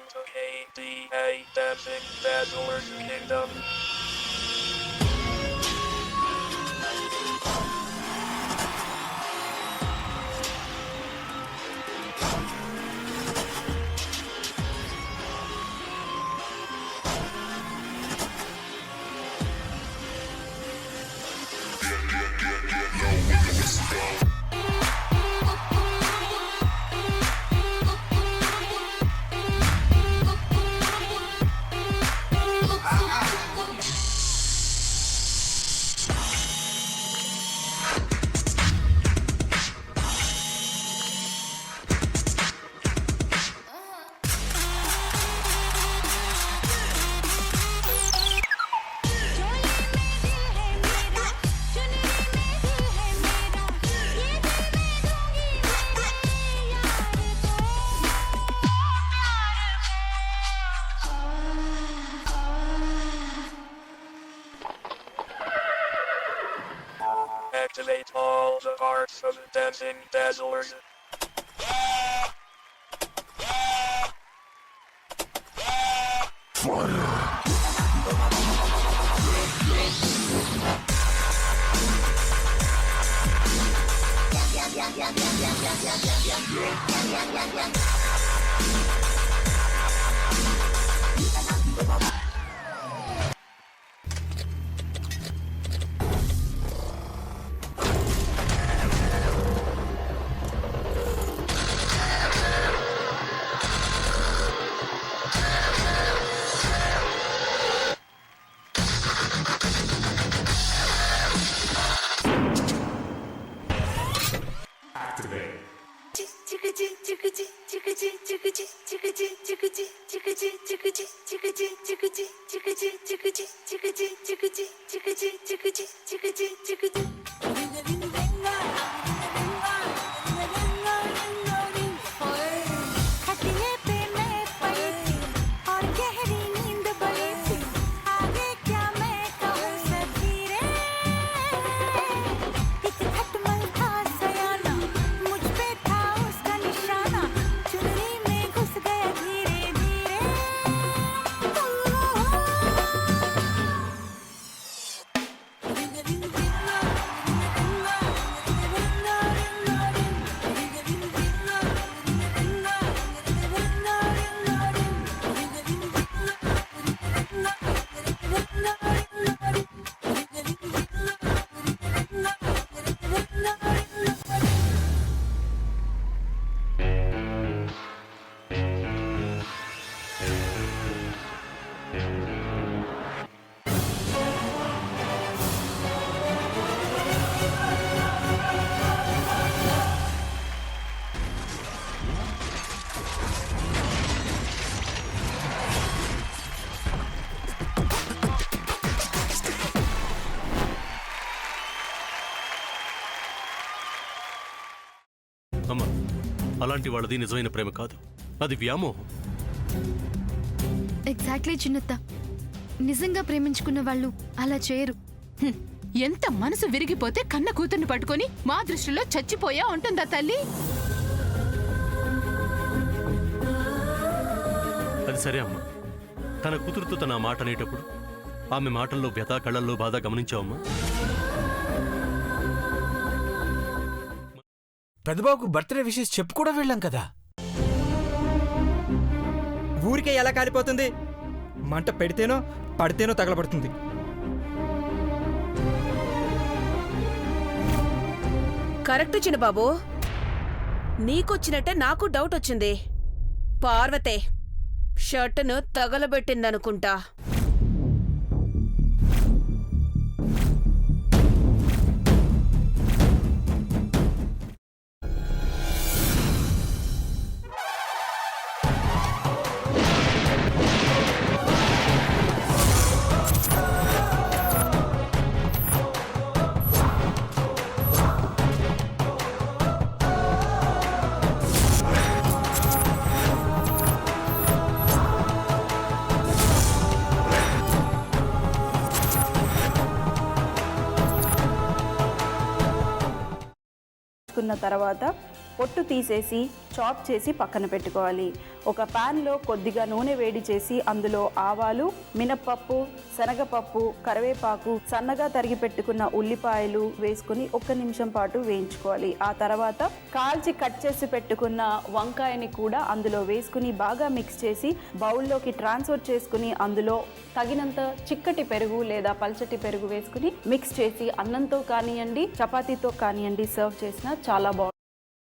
to KDA Dancing Dazzlers Kingdom. Activate all the parts of the Dancing Dazzlers. అమ్మా, అలాంటి వాళ్ళది నిజమైన ప్రేమ కాదు, అది వ్యామోహం. ఎగ్జాక్ట్లీ చిన్నత్త, నిజంగా ప్రేమించుకున్న వాళ్ళు అలా చేయరు. ఎంత మనసు విరిగిపోతే కన్న కూతుర్ని పట్టుకొని మా దృష్టిలో చచ్చిపోయా ఉంటుందా తల్లి? అది సరే అమ్మా, తన కూతురుతో తన ఆ మాట అనేటప్పుడు ఆమె మాటల్లో వ్యథ, కళ్ళల్లో బాధ గమనించావమ్మా? పెద్దబాబుకు బర్త్డే విషెస్ చెప్పు కూడా వెళ్ళాం కదా. ఊరికే ఎలా కాలిపోతుంది? మంట పెడితేనో పడితేనో తగలబడుతుంది. కరెక్ట్ చిన్నబాబు, నీకొచ్చినట్టే నాకు డౌట్ వచ్చింది. పార్వతే షర్టును తగలబెట్టిందనుకుంటా. తర్వాత పొట్టు తీసేసి చాప్ చేసి పక్కన పెట్టుకోవాలి. ఒక ప్యాన్లో కొద్దిగా నూనె వేడి చేసి అందులో ఆవాలు, మినప్పప్పు, శనగపప్పు, కరివేపాకు, సన్నగా తరిగి పెట్టుకున్న ఉల్లిపాయలు వేసుకుని 1 నిమిషం పాటు వేయించుకోవాలి. ఆ తర్వాత కాల్చి కట్ చేసి పెట్టుకున్న వంకాయని కూడా అందులో వేసుకుని బాగా మిక్స్ చేసి బౌల్లోకి ట్రాన్స్ఫర్ చేసుకుని అందులో తగినంత చిక్కటి పెరుగు లేదా పల్చటి పెరుగు వేసుకుని మిక్స్ చేసి అన్నంతో కానివ్వండి, చపాతీతో కానివ్వండి సర్వ్ చేసినా చాలా బాగుంటుంది.